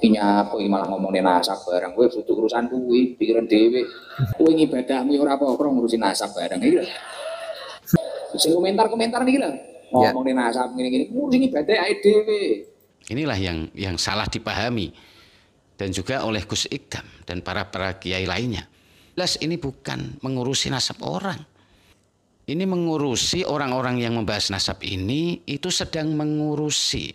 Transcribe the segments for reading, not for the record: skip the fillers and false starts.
Nyapa iki malah ngomongin nasab barang kowe butuh urusan kuwi pikiran dhewe kowe ngibadahmu ora apa-apa ngurusin nasab barang iki lho sing komentar-komentar niki lho ngomongin nasab ngene-ngene ngurusin ibadah ae dhewe. Inilah yang salah dipahami dan juga oleh Gus Ikdam dan para kiai lainnya. Jelas ini bukan mengurusi nasab orang. Ini mengurusi orang-orang yang membahas nasab ini itu sedang mengurusi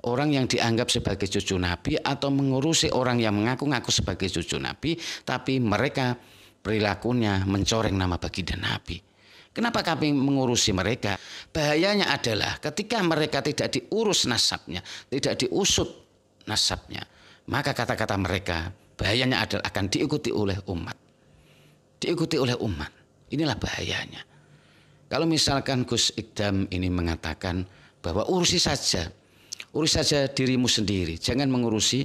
orang yang dianggap sebagai cucu Nabi atau mengurusi orang yang mengaku-ngaku sebagai cucu Nabi tapi mereka perilakunya mencoreng nama baginda Nabi. Kenapa kami mengurusi mereka? Bahayanya adalah ketika mereka tidak diurus nasabnya, tidak diusut nasabnya, maka kata-kata mereka bahayanya adalah akan diikuti oleh umat. Diikuti oleh umat. Inilah bahayanya. Kalau misalkan Gus Ikdam ini mengatakan bahwa urus saja dirimu sendiri, jangan mengurusi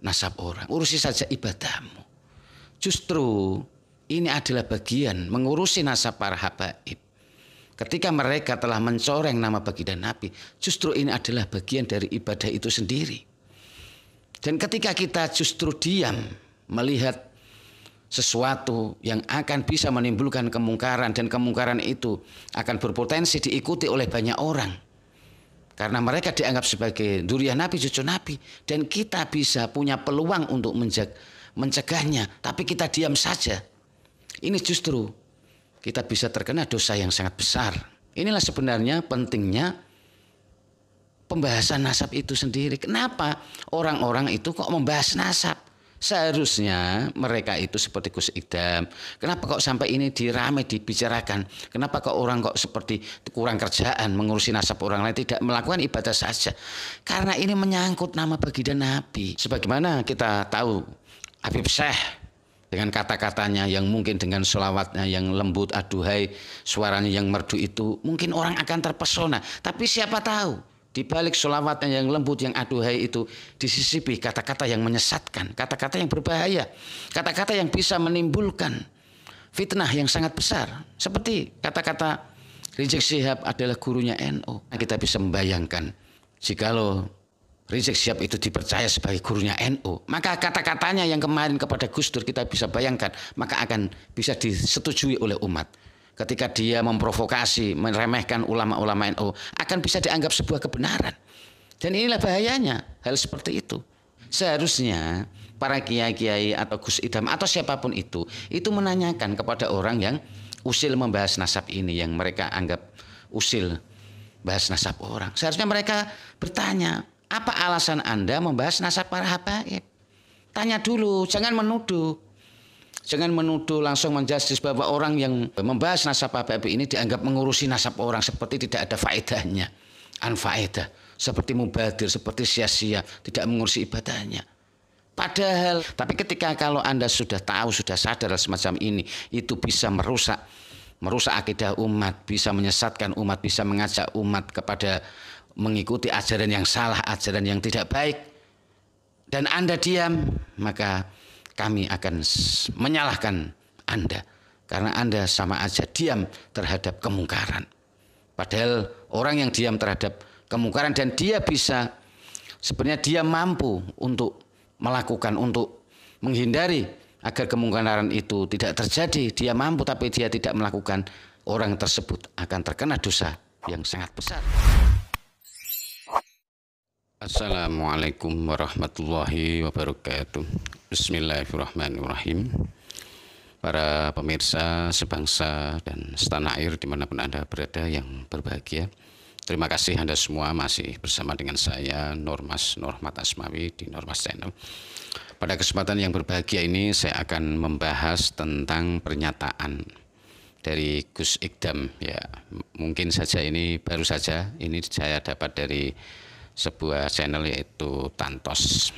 nasab orang, urusi saja ibadahmu. Justru ini adalah bagian mengurusi nasab para habaib. Ketika mereka telah mencoreng nama baginda Nabi, justru ini adalah bagian dari ibadah itu sendiri. Dan ketika kita justru diam melihat sesuatu yang akan bisa menimbulkan kemungkaran dan kemungkaran itu akan berpotensi diikuti oleh banyak orang. Karena mereka dianggap sebagai dzurriyyah Nabi, cucu Nabi. Dan kita bisa punya peluang untuk mencegahnya. Tapi kita diam saja. Ini justru kita bisa terkena dosa yang sangat besar. Inilah sebenarnya pentingnya pembahasan nasab itu sendiri. Kenapa orang-orang itu kok membahas nasab? Seharusnya mereka itu seperti Gus Ikdam. Kenapa kok sampai ini dirame dibicarakan? Kenapa kok orang kok seperti kurang kerjaan mengurusi nasab orang lain, tidak melakukan ibadah saja? Karena ini menyangkut nama baginda Nabi. Sebagaimana kita tahu Habib Syekh dengan kata-katanya yang mungkin dengan sholawatnya yang lembut, aduhai, suaranya yang merdu itu mungkin orang akan terpesona. Tapi siapa tahu di balik sholawatnya yang lembut, yang aduhai itu disisipi kata-kata yang menyesatkan, kata-kata yang berbahaya, kata-kata yang bisa menimbulkan fitnah yang sangat besar. Seperti kata-kata Rizik Syihab adalah gurunya NU. Kita bisa membayangkan jikalau Rizik Syihab itu dipercaya sebagai gurunya NU, maka kata-katanya yang kemarin kepada Gus Dur kita bisa bayangkan, maka akan bisa disetujui oleh umat. Ketika dia memprovokasi, meremehkan ulama-ulama NU, akan bisa dianggap sebuah kebenaran. Dan inilah bahayanya hal seperti itu. Seharusnya para kiai-kiai atau Gus Idam atau siapapun itu menanyakan kepada orang yang usil membahas nasab ini, yang mereka anggap usil bahas nasab orang. Seharusnya mereka bertanya, apa alasan Anda membahas nasab para habaib? Tanya dulu, jangan menuduh. Jangan menuduh langsung menjudge bahwa orang yang membahas nasab habaib ini dianggap mengurusi nasab orang seperti tidak ada faedahnya, anfaedah, seperti mubadir, seperti sia-sia, tidak mengurusi ibadahnya. Padahal, tapi ketika kalau Anda sudah tahu, sudah sadar semacam ini, itu bisa merusak akidah umat, bisa menyesatkan umat, bisa mengajak umat kepada mengikuti ajaran yang salah, ajaran yang tidak baik, dan Anda diam, maka kami akan menyalahkan Anda. Karena Anda sama aja diam terhadap kemungkaran. Padahal orang yang diam terhadap kemungkaran dan dia bisa, sebenarnya dia mampu untuk melakukan, untuk menghindari agar kemungkaran itu tidak terjadi. Dia mampu tapi dia tidak melakukan, orang tersebut akan terkena dosa yang sangat besar. Assalamualaikum warahmatullahi wabarakatuh. Bismillahirrahmanirrahim. Para pemirsa sebangsa dan setanah air dimanapun Anda berada yang berbahagia, terima kasih Anda semua masih bersama dengan saya Nurmas Nurhmat Asmawi di Nurmas Channel. Pada kesempatan yang berbahagia ini saya akan membahas tentang pernyataan dari Gus Ikdam. Ya, mungkin saja ini baru saja ini saya dapat dari sebuah channel yaitu Tantos,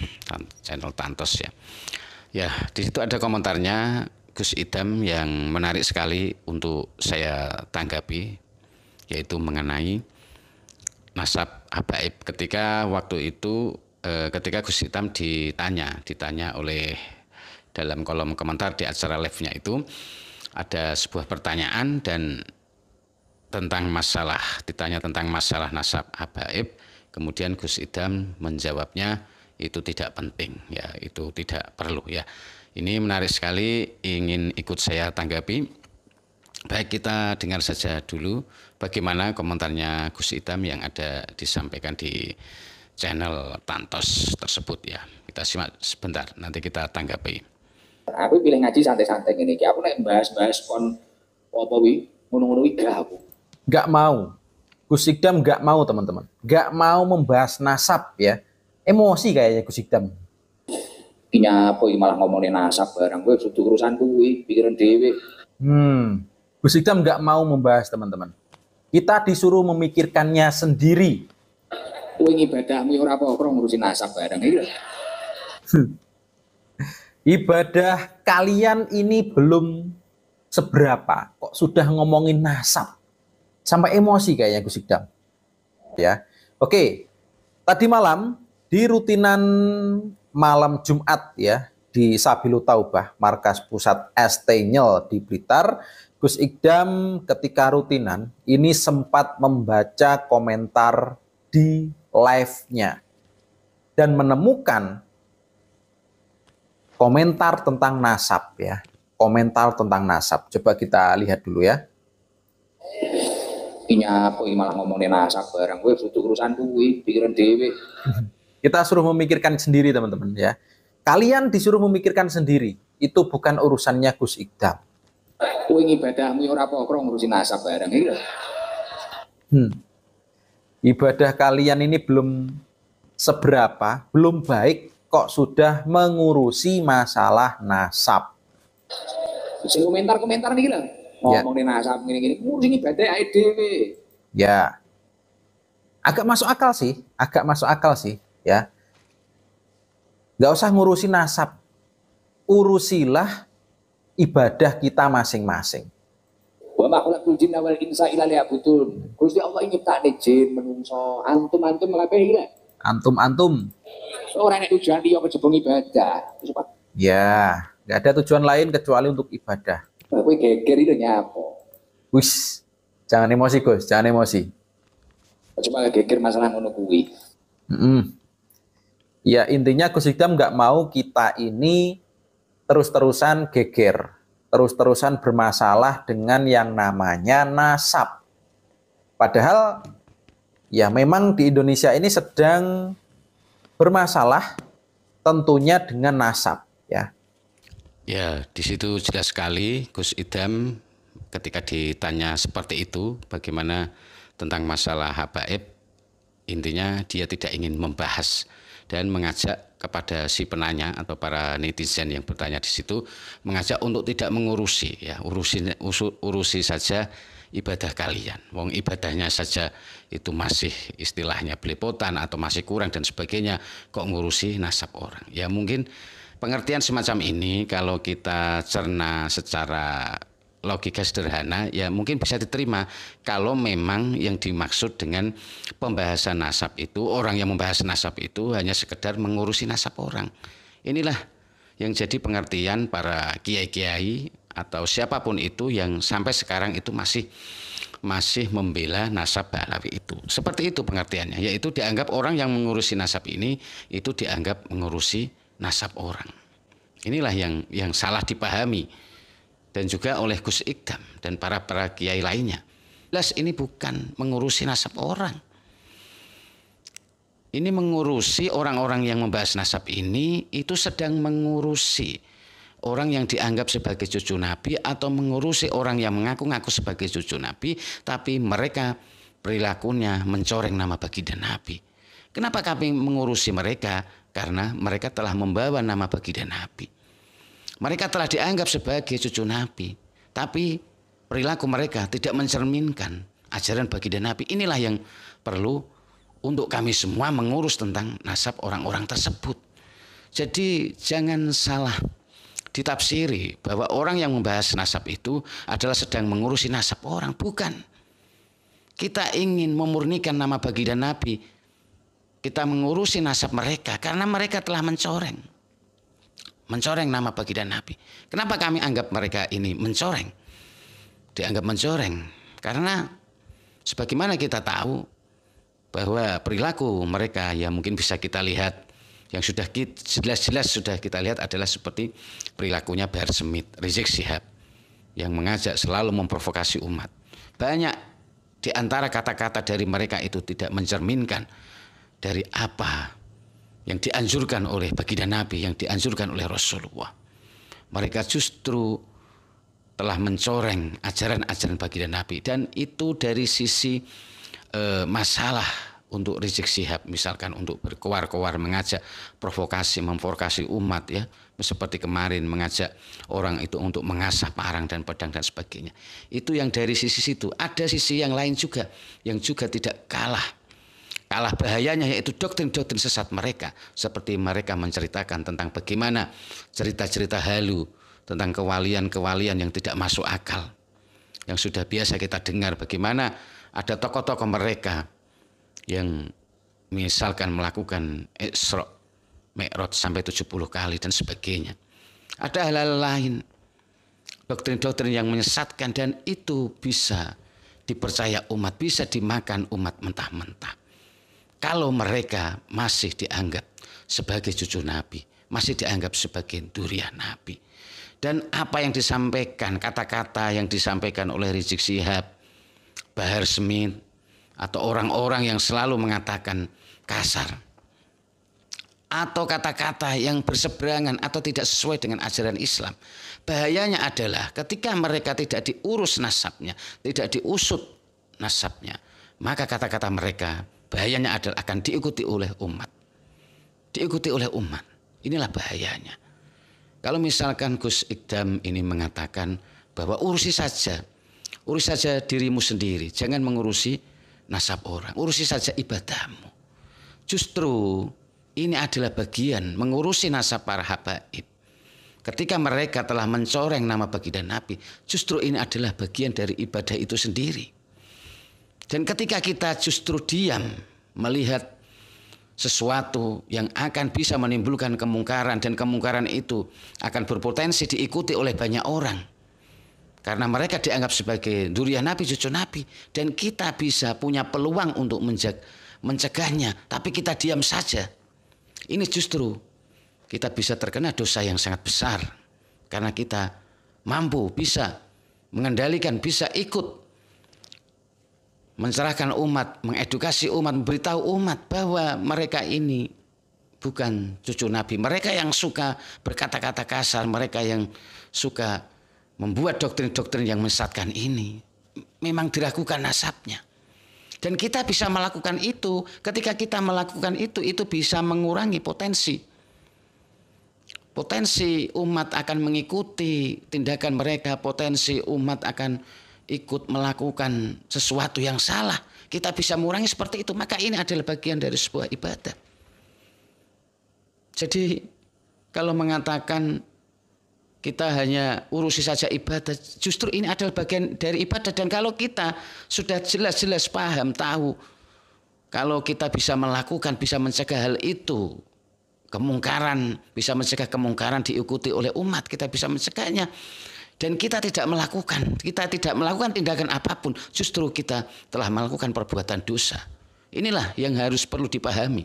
channel Tantos ya. Ya, di situ ada komentarnya Gus Idam yang menarik sekali untuk saya tanggapi, yaitu mengenai nasab habaib. Ketika waktu itu ketika Gus Idam ditanya oleh dalam kolom komentar di acara live-nya itu ada sebuah pertanyaan dan ditanya tentang masalah nasab habaib. Kemudian Gus Idam menjawabnya, itu tidak penting ya, itu tidak perlu ya. Ini menarik sekali, ingin ikut saya tanggapi. Baik, kita dengar saja dulu bagaimana komentarnya Gus Idam yang ada disampaikan di channel Tantos tersebut ya. Kita simak sebentar, nanti kita tanggapi. Aku pilih ngaji santai-santai gini. Aku nek bahas-bahas kon apa wi ngono-ngono iki aku. Nggak mau. Gus Idam nggak mau, teman-teman. Nggak mau membahas nasab ya. Emosi kayaknya Gus Idam. Nyapa malah ngomongin nasab barang gue sudah urusan kuwi pikiran dewe. Gus Idam nggak mau membahas, teman-teman. Kita disuruh memikirkannya sendiri. Kowe ngibadahmu ora apa-apa ngurusin nasab barang iki. Ibadah kalian ini belum seberapa kok sudah ngomongin nasab. Sampai emosi kayaknya Gus Idam. Ya. Oke. Tadi malam di rutinan malam Jumat ya di Sabilu Taubah, markas pusat ST Nyel di Blitar, Gus Idam ketika rutinan ini sempat membaca komentar di live-nya dan menemukan komentar tentang nasab ya. Komentar tentang nasab. Coba kita lihat dulu ya. Nyapa malah ngomongin nasab barang gue sudah urusan kuwi pikiran dewe. Kita suruh memikirkan sendiri, teman-teman ya. Kalian disuruh memikirkan sendiri. Itu bukan urusannya Gus Idam. Kowe ngibadahmu ora apa-apa ngurusin nasab barang iki. Ibadah kalian ini belum seberapa, belum baik kok sudah mengurusi masalah nasab. Sing komentar-komentar niki lho. Ngomongin nasab gini-gini, ngurusin ibadah ae dhewe. Ya. Agak masuk akal sih, ya. Nggak usah ngurusin nasab. Urusilah ibadah kita masing-masing. Wa ma khalaqul jinna wal insa illa liya'budun. Gusti Allah nyiptakne jin menungso, antum-antum kabeh iki lho. Antum. Ora nek tujuan liya kejebong ibadah. Ya, nggak ada tujuan lain kecuali untuk ibadah. Kowe geger itu nyapo. Wis, jangan emosi Gus, jangan emosi. Cuma geger masalah ngono kuwi. Ya intinya Gus Idam nggak mau kita ini terus-terusan geger, terus-terusan bermasalah dengan yang namanya nasab. Padahal ya memang di Indonesia ini sedang bermasalah tentunya dengan nasab ya. Ya, di situ jelas sekali Gus Idam ketika ditanya seperti itu, bagaimana tentang masalah habaib, intinya dia tidak ingin membahas dan mengajak kepada si penanya atau para netizen yang bertanya di situ, mengajak untuk tidak mengurusi, ya urusi saja ibadah kalian. Wong ibadahnya saja itu masih istilahnya belepotan atau masih kurang dan sebagainya, kok ngurusi nasab orang. Ya mungkin pengertian semacam ini kalau kita cerna secara logika sederhana ya mungkin bisa diterima kalau memang yang dimaksud dengan pembahasan nasab itu, orang yang membahas nasab itu hanya sekedar mengurusi nasab orang. Inilah yang jadi pengertian para kiai-kiai atau siapapun itu yang sampai sekarang itu masih membela nasab Ba'alawi itu. Seperti itu pengertiannya, yaitu dianggap orang yang mengurusi nasab ini itu dianggap mengurusi nasab orang. Inilah yang salah dipahami dan juga oleh Gus Idam dan para kiai lainnya. Jelas ini bukan mengurusi nasab orang. Ini mengurusi orang-orang yang membahas nasab ini itu sedang mengurusi orang yang dianggap sebagai cucu Nabi atau mengurusi orang yang mengaku-ngaku sebagai cucu Nabi tapi mereka perilakunya mencoreng nama baginda Nabi. Kenapa kami mengurusi mereka? Karena mereka telah membawa nama baginda Nabi. Mereka telah dianggap sebagai cucu Nabi, tapi perilaku mereka tidak mencerminkan ajaran baginda Nabi. Inilah yang perlu untuk kami semua mengurus tentang nasab orang-orang tersebut. Jadi jangan salah ditafsiri bahwa orang yang membahas nasab itu adalah sedang mengurusi nasab orang. Bukan. Kita ingin memurnikan nama baginda Nabi. Kita mengurusi nasab mereka karena mereka telah mencoreng nama baginda Nabi. Kenapa kami anggap mereka ini mencoreng? Dianggap mencoreng karena sebagaimana kita tahu bahwa perilaku mereka ya mungkin bisa kita lihat Yang sudah jelas-jelas sudah kita lihat adalah seperti perilakunya Bahar Smith, Rizik Syihab, yang mengajak selalu memprovokasi umat. Banyak di antara kata-kata dari mereka itu tidak mencerminkan dari apa yang dianjurkan oleh baginda Nabi, yang dianjurkan oleh Rasulullah. Mereka justru telah mencoreng ajaran-ajaran baginda Nabi, dan itu dari sisi masalah untuk Rizik Syihab, misalkan untuk berkoar-koar, mengajak provokasi, memprovokasi umat, ya, seperti kemarin mengajak orang itu untuk mengasah parang dan pedang dan sebagainya. Itu yang dari sisi situ. Ada sisi yang lain juga yang juga tidak kalah bahayanya, yaitu doktrin-doktrin sesat mereka, seperti mereka menceritakan tentang bagaimana cerita-cerita halu tentang kewalian-kewalian yang tidak masuk akal, yang sudah biasa kita dengar. Bagaimana ada tokoh-tokoh mereka yang misalkan melakukan Isra Mi'raj sampai 70 kali dan sebagainya. Ada hal-hal lain, doktrin-doktrin yang menyesatkan, dan itu bisa dipercaya umat, bisa dimakan umat mentah-mentah. Kalau mereka masih dianggap sebagai cucu Nabi, masih dianggap sebagai durian Nabi. Dan apa yang disampaikan, kata-kata yang disampaikan oleh Rizik Syihab, Bahar Smith, atau orang-orang yang selalu mengatakan kasar, atau kata-kata yang berseberangan atau tidak sesuai dengan ajaran Islam. Bahayanya adalah ketika mereka tidak diurus nasabnya, tidak diusut nasabnya, maka kata-kata mereka bahayanya adalah akan diikuti oleh umat. Diikuti oleh umat. Inilah bahayanya. Kalau misalkan Gus Ikdam ini mengatakan bahwa urusi saja dirimu sendiri, jangan mengurusi nasab orang, urusi saja ibadahmu. Justru ini adalah bagian mengurusi nasab para habaib. Ketika mereka telah mencoreng nama baginda Nabi, justru ini adalah bagian dari ibadah itu sendiri. Dan ketika kita justru diam melihat sesuatu yang akan bisa menimbulkan kemungkaran, dan kemungkaran itu akan berpotensi diikuti oleh banyak orang, karena mereka dianggap sebagai durian Nabi, cucu Nabi, dan kita bisa punya peluang untuk mencegahnya, tapi kita diam saja. Ini justru kita bisa terkena dosa yang sangat besar, karena kita mampu, bisa mengendalikan, bisa ikut mencerahkan umat, mengedukasi umat, memberitahu umat bahwa mereka ini bukan cucu Nabi. Mereka yang suka berkata-kata kasar, mereka yang suka membuat doktrin-doktrin yang menyesatkan ini memang diragukan nasabnya. Dan kita bisa melakukan itu. Ketika kita melakukan itu bisa mengurangi potensi umat akan mengikuti tindakan mereka, potensi umat akan ikut melakukan sesuatu yang salah. Kita bisa mengurangi seperti itu. Maka ini adalah bagian dari sebuah ibadah. Jadi kalau mengatakan kita hanya urusi saja ibadah, justru ini adalah bagian dari ibadah. Dan kalau kita sudah jelas-jelas paham, tahu, kalau kita bisa melakukan, bisa mencegah hal itu, kemungkaran, bisa mencegah kemungkaran diikuti oleh umat, kita bisa mencegahnya. Dan kita tidak melakukan tindakan apapun, justru kita telah melakukan perbuatan dosa. Inilah yang harus perlu dipahami.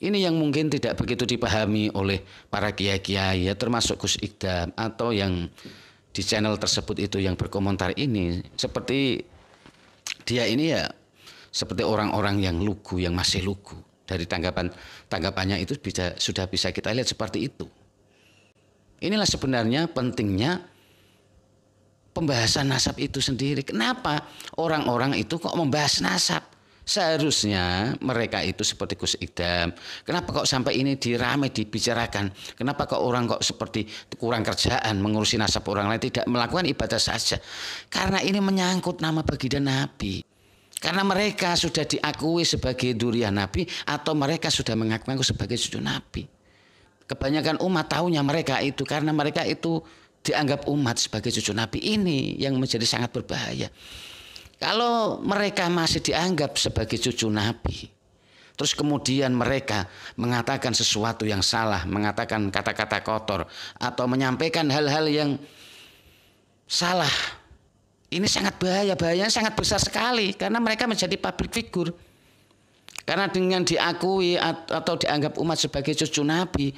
Ini yang mungkin tidak begitu dipahami oleh para kiai-kiai, ya, termasuk Gus Ikdam atau yang di channel tersebut itu yang berkomentar ini. Seperti dia ini ya seperti orang-orang yang lugu, yang masih lugu. Dari tanggapannya itu sudah bisa kita lihat seperti itu. Inilah sebenarnya pentingnya pembahasan nasab itu sendiri. Kenapa orang-orang itu kok membahas nasab? Seharusnya mereka itu seperti Gus Ikdam. Kenapa kok sampai ini diramai dibicarakan? Kenapa kok orang kok seperti kurang kerjaan mengurusi nasab orang lain, tidak melakukan ibadah saja? Karena ini menyangkut nama baginda Nabi. Karena mereka sudah diakui sebagai durian Nabi, atau mereka sudah mengaku sebagai cucu Nabi. Kebanyakan umat tahunya mereka itu karena mereka itu dianggap umat sebagai cucu Nabi. Ini yang menjadi sangat berbahaya. Kalau mereka masih dianggap sebagai cucu Nabi, terus kemudian mereka mengatakan sesuatu yang salah, mengatakan kata-kata kotor, atau menyampaikan hal-hal yang salah, ini sangat bahaya, bahayanya sangat besar sekali, karena mereka menjadi public figure. Karena dengan diakui atau dianggap umat sebagai cucu Nabi,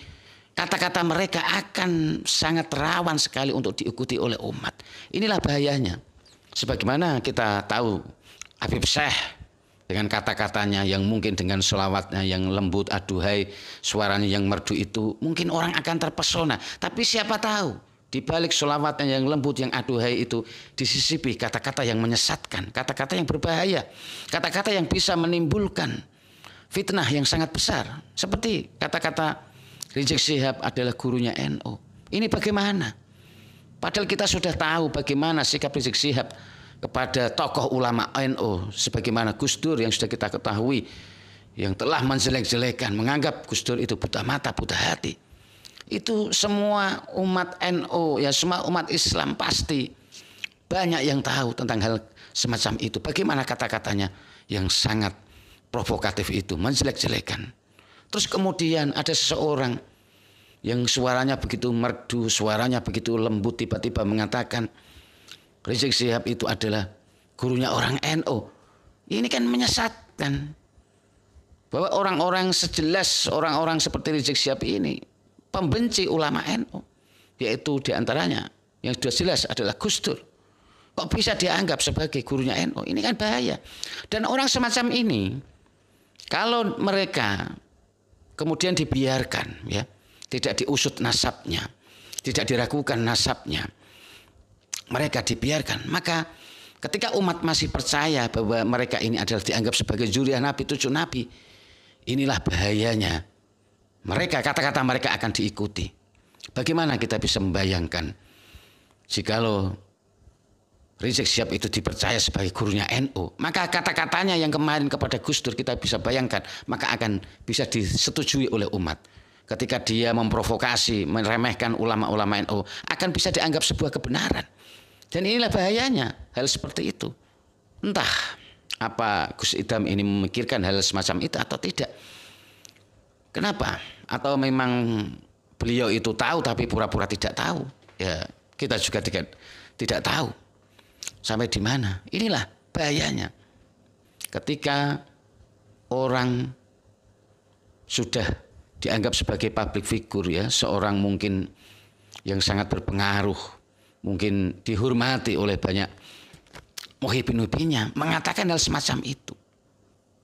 kata-kata mereka akan sangat rawan sekali untuk diikuti oleh umat. Inilah bahayanya. Sebagaimana kita tahu Habib Syekh dengan kata-katanya yang mungkin dengan sholawatnya yang lembut, aduhai, suaranya yang merdu itu, mungkin orang akan terpesona. Tapi siapa tahu di balik sholawatnya yang lembut, yang aduhai itu disisipi kata-kata yang menyesatkan, kata-kata yang berbahaya, kata-kata yang bisa menimbulkan fitnah yang sangat besar. Seperti kata-kata Rizik Syihab adalah gurunya NU. Ini bagaimana? Padahal kita sudah tahu bagaimana sikap Rizik Syihab kepada tokoh ulama NU, sebagaimana Gus Dur yang sudah kita ketahui, yang telah menjelek-jelekan, menganggap Gus Dur itu buta mata, buta hati. Itu semua umat NU, ya semua umat Islam pasti banyak yang tahu tentang hal semacam itu. Bagaimana kata-katanya yang sangat provokatif itu, menjelek-jelekan. Terus kemudian ada seseorang yang suaranya begitu merdu, suaranya begitu lembut, tiba-tiba mengatakan Rizik Syihab itu adalah gurunya orang NU. Ini kan menyesatkan. Bahwa orang-orang sejelas orang-orang seperti Rizik Syihab ini pembenci ulama NU. Yaitu diantaranya yang sudah jelas adalah Gus Dur. Kok bisa dianggap sebagai gurunya NU? Ini kan bahaya. Dan orang semacam ini, kalau mereka kemudian dibiarkan, ya, tidak diusut nasabnya, tidak diragukan nasabnya, mereka dibiarkan, maka ketika umat masih percaya bahwa mereka ini adalah dianggap sebagai zuriyah Nabi, cucu Nabi, inilah bahayanya. Mereka, kata-kata mereka akan diikuti. Bagaimana kita bisa membayangkan jikalau Rizik Syihab itu dipercaya sebagai gurunya NU, maka kata-katanya yang kemarin kepada Gus Dur kita bisa bayangkan, maka akan bisa disetujui oleh umat. Ketika dia memprovokasi, meremehkan ulama-ulama NU, akan bisa dianggap sebuah kebenaran. Dan inilah bahayanya hal seperti itu. Entah apa Gus Idham ini memikirkan hal semacam itu atau tidak. Kenapa? Atau memang beliau itu tahu tapi pura-pura tidak tahu? Ya, kita juga tidak tahu. Sampai di mana? Inilah bahayanya. Ketika orang sudah dianggap sebagai public figure, ya, seorang mungkin yang sangat berpengaruh, mungkin dihormati oleh banyak muhibin-muhibinnya, mengatakan hal semacam itu.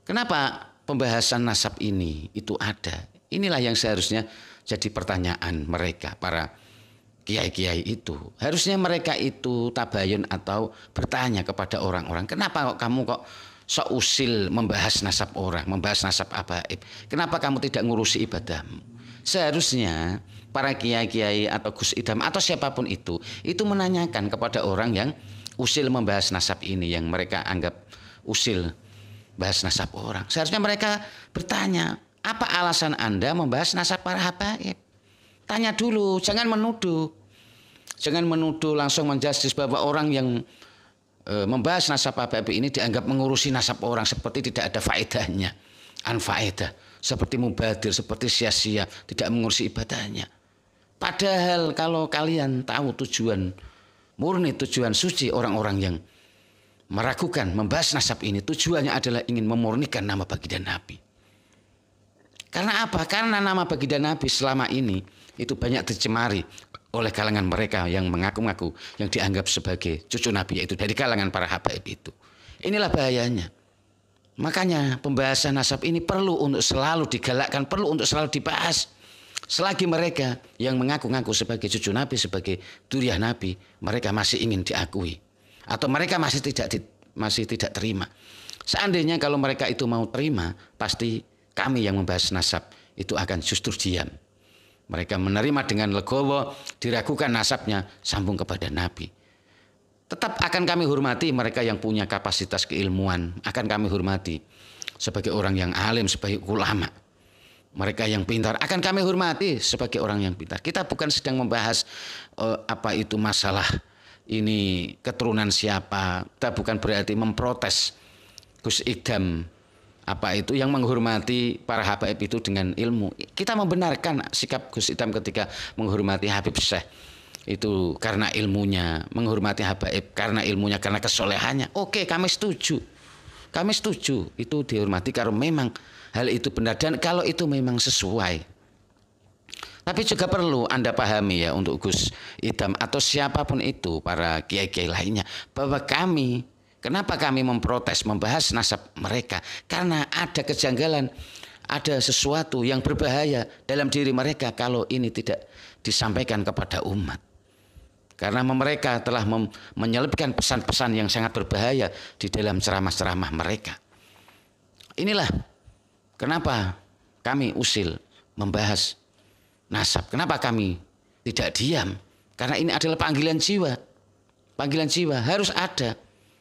Kenapa pembahasan nasab ini itu ada? Inilah yang seharusnya jadi pertanyaan mereka, para kiai-kiai itu. Harusnya mereka itu tabayun atau bertanya kepada orang-orang, kenapa kamu kok sok usil membahas nasab orang, membahas nasab abaib? Kenapa kamu tidak ngurusi ibadahmu? Seharusnya para kiai-kiai atau Gus Idham atau siapapun itu menanyakan kepada orang yang usil membahas nasab ini, yang mereka anggap usil bahas nasab orang. Seharusnya mereka bertanya, apa alasan Anda membahas nasab para habaib? Tanya dulu, jangan menuduh. Jangan menuduh langsung menjudge bahwa orang yang membahas nasab habaib ini dianggap mengurusi nasab orang seperti tidak ada faedahnya, anfaedah, seperti mubadir, seperti sia-sia, tidak mengurusi ibadahnya. Padahal kalau kalian tahu tujuan murni, tujuan suci orang-orang yang meragukan membahas nasab ini, tujuannya adalah ingin memurnikan nama baginda Nabi. Karena apa? Karena nama baginda Nabi selama ini itu banyak dicemari oleh kalangan mereka yang mengaku-ngaku, yang dianggap sebagai cucu Nabi, yaitu dari kalangan para habaib itu. Inilah bahayanya. Makanya pembahasan nasab ini perlu untuk selalu digalakkan, perlu untuk selalu dibahas. Selagi mereka yang mengaku-ngaku sebagai cucu Nabi, sebagai dzurriyyah Nabi, mereka masih ingin diakui, atau mereka masih tidak terima. Seandainya kalau mereka itu mau terima, pasti kami yang membahas nasab itu akan justru diam. Mereka menerima dengan legowo, diragukan nasabnya, sambung kepada Nabi. Tetap akan kami hormati mereka yang punya kapasitas keilmuan, akan kami hormati sebagai orang yang alim, sebagai ulama. Mereka yang pintar akan kami hormati sebagai orang yang pintar. Kita bukan sedang membahas apa itu masalah ini keturunan siapa. Kita bukan berarti memprotes Gus Idham apa itu yang menghormati para habaib itu dengan ilmu. Kita membenarkan sikap Gus Idham ketika menghormati Habib Syekh itu karena ilmunya, menghormati habaib karena ilmunya, karena kesolehannya. Oke, kami setuju. Kami setuju, itu dihormati kalau memang hal itu benar dan kalau itu memang sesuai. Tapi juga perlu Anda pahami ya untuk Gus Idam atau siapapun itu, para kiai-kiai lainnya, bahwa kenapa kami memprotes, membahas nasab mereka? Karena ada kejanggalan, ada sesuatu yang berbahaya dalam diri mereka kalau ini tidak disampaikan kepada umat. Karena mereka telah menyelipkan pesan-pesan yang sangat berbahaya di dalam ceramah-ceramah mereka. Inilah kenapa kami usil membahas nasab. Kenapa kami tidak diam? Karena ini adalah panggilan jiwa. Panggilan jiwa harus ada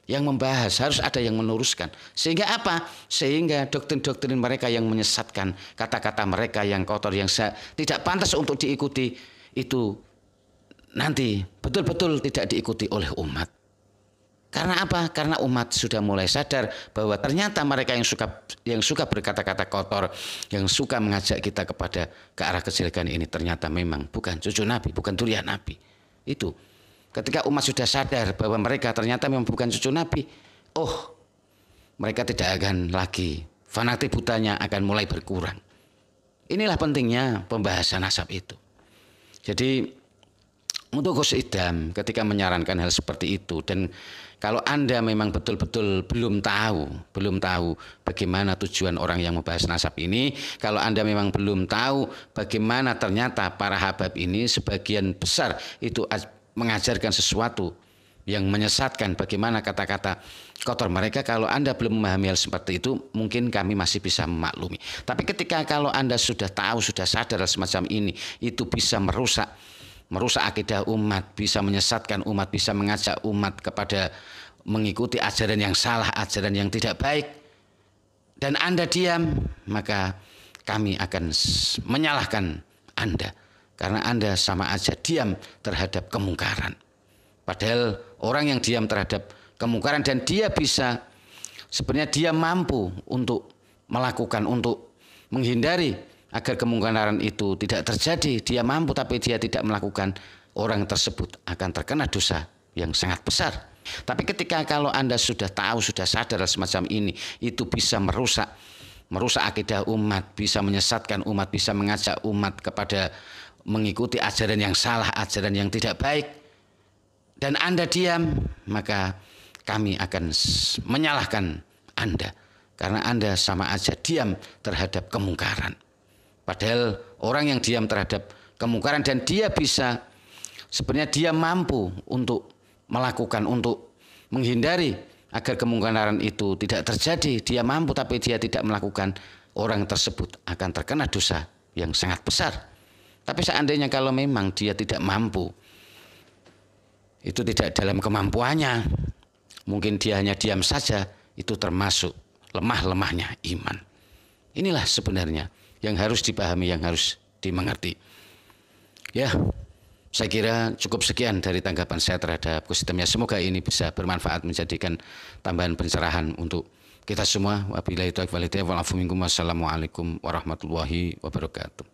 yang membahas, harus ada yang meneruskan. Sehingga apa? Sehingga doktrin-doktrin mereka yang menyesatkan, kata-kata mereka yang kotor, yang tidak pantas untuk diikuti, itu nanti betul-betul tidak diikuti oleh umat. Karena apa? Karena umat sudah mulai sadar bahwa ternyata mereka yang suka berkata-kata kotor, yang suka mengajak kita ke arah kejelekan ini ternyata memang bukan cucu Nabi, bukan durian Nabi. Itu ketika umat sudah sadar bahwa mereka ternyata memang bukan cucu Nabi, mereka tidak akan lagi, fanatik butanya akan mulai berkurang. Inilah pentingnya pembahasan nasab itu. Jadi untuk Gus Idam ketika menyarankan hal seperti itu, dan kalau Anda memang betul-betul belum tahu bagaimana tujuan orang yang membahas nasab ini, kalau Anda memang belum tahu bagaimana ternyata para habab ini sebagian besar itu mengajarkan sesuatu yang menyesatkan, bagaimana kata-kata kotor mereka, kalau Anda belum memahami hal seperti itu, mungkin kami masih bisa memaklumi. Tapi ketika kalau Anda sudah tahu, sudah sadar hal semacam ini, itu bisa merusak akidah umat, bisa menyesatkan umat, bisa mengajak umat kepada mengikuti ajaran yang salah, ajaran yang tidak baik, dan Anda diam, maka kami akan menyalahkan Anda. Karena Anda sama aja diam terhadap kemungkaran. Padahal orang yang diam terhadap kemungkaran dan dia bisa, sebenarnya dia mampu untuk melakukan, untuk menghindari agar kemungkaran itu tidak terjadi, dia mampu tapi dia tidak melakukan, orang tersebut akan terkena dosa yang sangat besar. Tapi ketika kalau Anda sudah tahu, sudah sadar semacam ini, itu bisa merusak akidah umat, bisa menyesatkan umat, bisa mengajak umat kepada mengikuti ajaran yang salah, ajaran yang tidak baik, dan Anda diam, maka kami akan menyalahkan Anda. Karena Anda sama aja diam terhadap kemungkaran. Padahal orang yang diam terhadap kemungkaran dan dia bisa, sebenarnya dia mampu untuk melakukan, untuk menghindari agar kemungkaran itu tidak terjadi, dia mampu tapi dia tidak melakukan, orang tersebut akan terkena dosa yang sangat besar. Tapi seandainya kalau memang dia tidak mampu, itu tidak dalam kemampuannya, mungkin dia hanya diam saja, itu termasuk lemah-lemahnya iman. Inilah sebenarnya yang harus dipahami, yang harus dimengerti. Ya, saya kira cukup sekian dari tanggapan saya terhadap Gus Idam. Semoga ini bisa bermanfaat, menjadikan tambahan pencerahan untuk kita semua. Wabillahi taufiq wal hidayah. Wassalamualaikum warahmatullahi wabarakatuh.